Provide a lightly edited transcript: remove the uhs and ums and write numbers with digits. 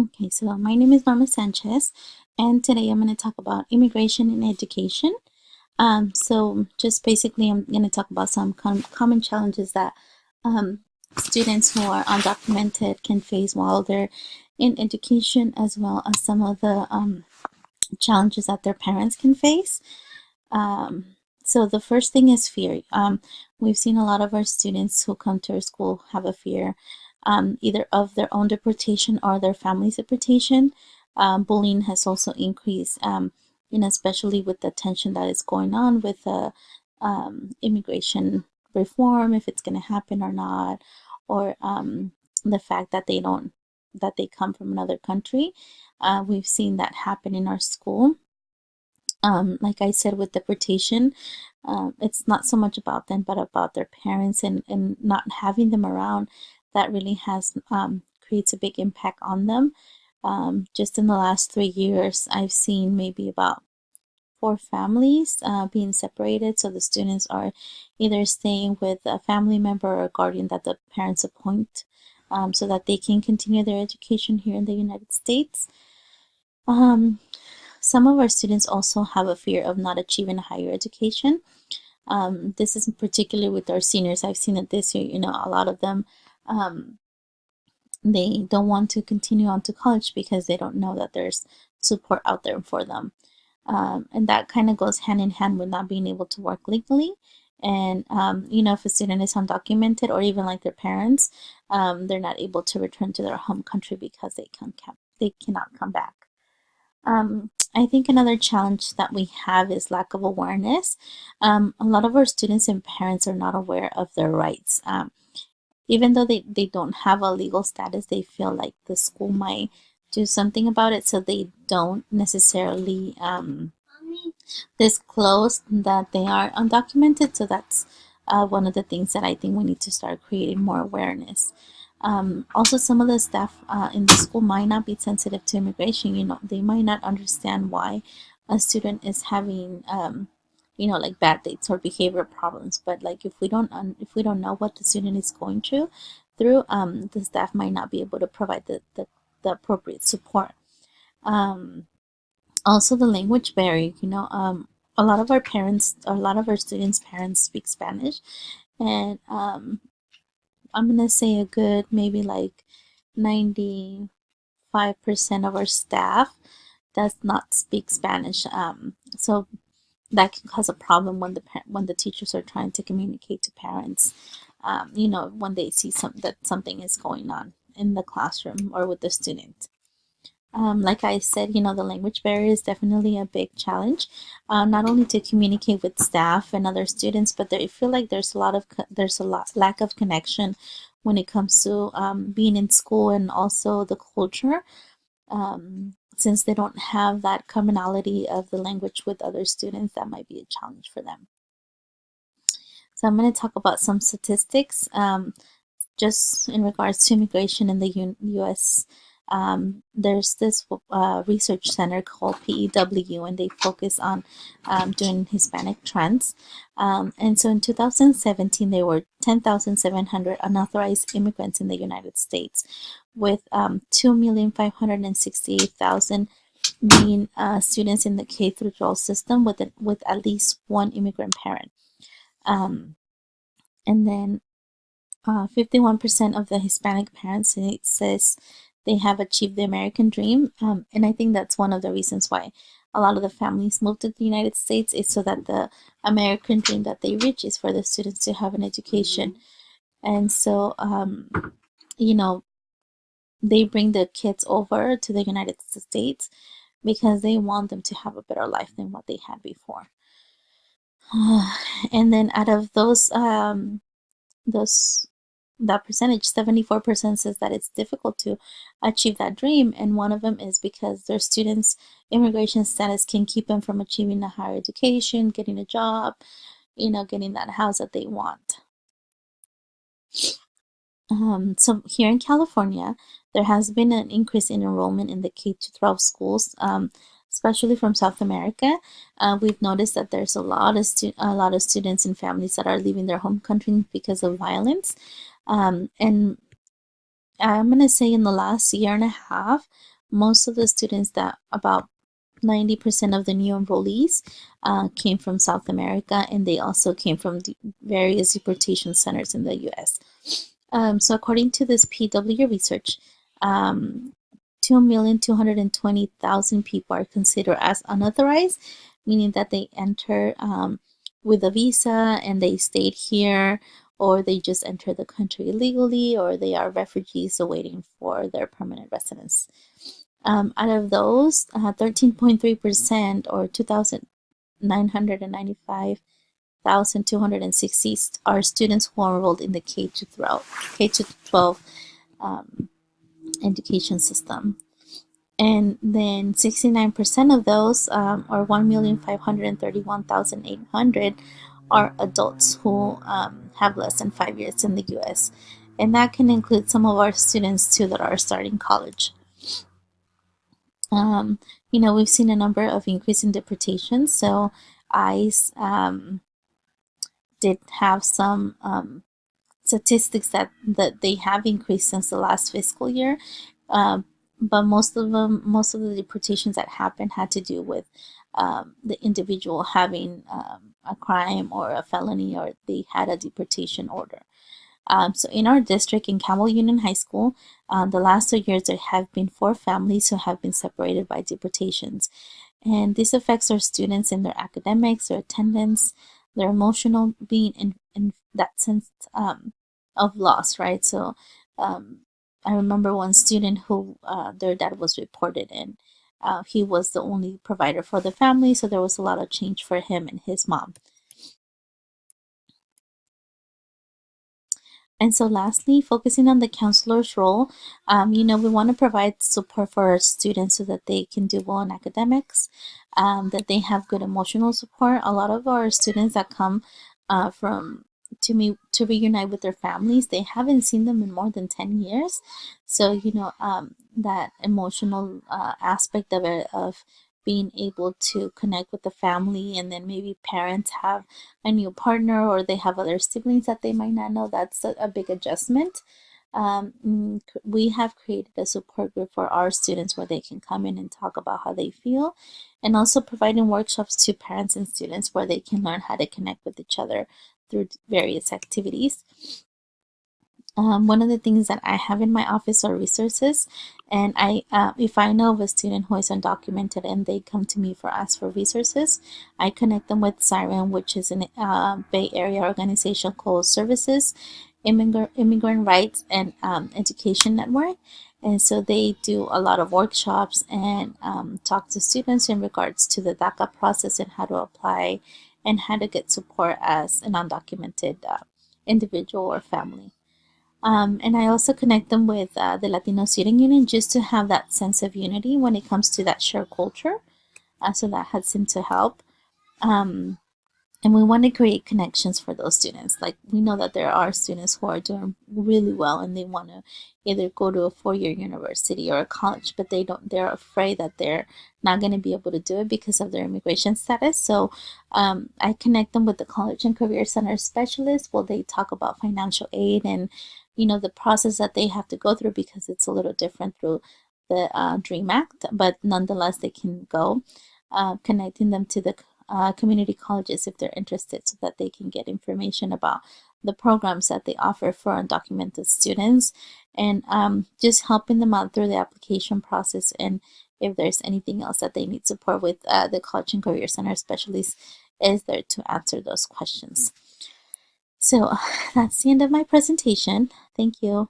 Okay, so my name is Mama Sanchez, and today I'm going to talk about immigration and education. So just basically, I'm going to talk about some common challenges that um, students who are undocumented can face while they're in education, as well as some of the challenges that their parents can face. So the first thing is fear. We've seen a lot of our students who come to our school have a fear, either of their own deportation or their family's deportation. Bullying has also increased, especially with the tension that is going on with the immigration reform, if it's going to happen or not, or the fact that they come from another country. We've seen that happen in our school. Like I said, with deportation, it's not so much about them, but about their parents and not having them around. That really has creates a big impact on them. Just in the last 3 years, I've seen maybe about four families being separated. So the students are either staying with a family member or a guardian that the parents appoint, so that they can continue their education here in the United States. Um, some of our students also have a fear of not achieving a higher education. This is particularly with our seniors. I've seen it this year. A lot of them, um, they don't want to continue on to college because they don't know that there's support out there for them. And that kind of goes hand in hand with not being able to work legally. And, if a student is undocumented or even like their parents, they're not able to return to their home country because they cannot come back. I think another challenge that we have is lack of awareness. A lot of our students and parents are not aware of their rights. Even though they don't have a legal status, they feel like the school might do something about it, so they don't necessarily disclose that they are undocumented. So that's one of the things that I think we need to start creating more awareness. Also, some of the staff in the school might not be sensitive to immigration. They might not understand why a student is having, like bad dates or behavior problems. But like if we don't know what the student is going through, the staff might not be able to provide the appropriate support. Um, Also, the language barrier. A lot of our students' parents speak Spanish, and I'm gonna say a good maybe like 95% of our staff does not speak Spanish. So that can cause a problem when when the teachers are trying to communicate to parents. When they see that something is going on in the classroom or with the student. Like I said, the language barrier is definitely a big challenge, not only to communicate with staff and other students, but I feel like there's a lot lack of connection when it comes to being in school and also the culture, since they don't have that commonality of the language with other students. That might be a challenge for them. So I'm going to talk about some statistics, just in regards to immigration in the U.S. There's this research center called PEW, and they focus on doing Hispanic trends. And so in 2017, there were 10,700 unauthorized immigrants in the United States, with 2,568,000 being students in the K through 12 system with at least one immigrant parent. Um, and then 51% of the Hispanic parents says they have achieved the American dream. And I think that's one of the reasons why a lot of the families move to the United States, is so that the American dream that they reach is for the students to have an education. And so, you know, they bring the kids over to the United States because they want them to have a better life than what they had before. And then out of those that percentage, 74% says that it's difficult to achieve that dream, and one of them is because their students immigration status can keep them from achieving a higher education, getting a job, getting that house that they want. So here in California, there has been an increase in enrollment in the K-12 schools, especially from South America. We've noticed that there's a lot of students and families that are leaving their home country because of violence. And I'm going to say in the last year and a half, most of the students, that about 90% of the new enrollees came from South America, and they also came from the various deportation centers in the US. So according to this PW research, 2,220,000 people are considered as unauthorized, meaning that they enter with a visa and they stayed here, or they just entered the country illegally, or they are refugees awaiting for their permanent residence. Out of those, 13.3% or 2,995,260 are students who are enrolled in the K-12 education system. And then 69% of those, or 1,531,800, are adults who have less than 5 years in the US. And that can include some of our students too that are starting college. We've seen a number of increase in deportations. So ICE did have some statistics that they have increased since the last fiscal year. But most of the deportations that happened had to do with the individual having a crime or a felony, or they had a deportation order. So in our district, in Campbell Union High School, the last 2 years there have been 4 families who have been separated by deportations. And this affects our students in their academics, their attendance, their emotional being, in that sense of loss, right? So I remember one student who their dad was reported, and he was the only provider for the family, so there was a lot of change for him and his mom. And so lastly, focusing on the counselor's role, we want to provide support for our students so that they can do well in academics, that they have good emotional support. A lot of our students that come to me to reunite with their families, they haven't seen them in more than 10 years. So, that emotional aspect of it, of being able to connect with the family, and then maybe parents have a new partner, or they have other siblings that they might not know, that's a big adjustment. We have created a support group for our students where they can come in and talk about how they feel, and also providing workshops to parents and students where they can learn how to connect with each other through various activities. One of the things that I have in my office are resources, and if I know of a student who is undocumented and they come to me for ask for resources, I connect them with Siren, which is a Bay Area organization called Services, Immigrant Rights, and Education Network. And so they do a lot of workshops and talk to students in regards to the DACA process and how to apply and how to get support as an undocumented individual or family. And I also connect them with the Latino Student Union, just to have that sense of unity when it comes to that shared culture. So that has seemed to help. And we want to create connections for those students. Like, we know that there are students who are doing really well, and they want to either go to a 4-year university or a college, but they're afraid that they're not going to be able to do it because of their immigration status. So I connect them with the College and Career Center specialists. Well, they talk about financial aid and the process that they have to go through, because it's a little different through the DREAM Act, but nonetheless they can go, connecting them to the community colleges if they're interested, so that they can get information about the programs that they offer for undocumented students, and just helping them out through the application process. And if there's anything else that they need support with, the College and Career Center specialist is there to answer those questions. So that's the end of my presentation. Thank you.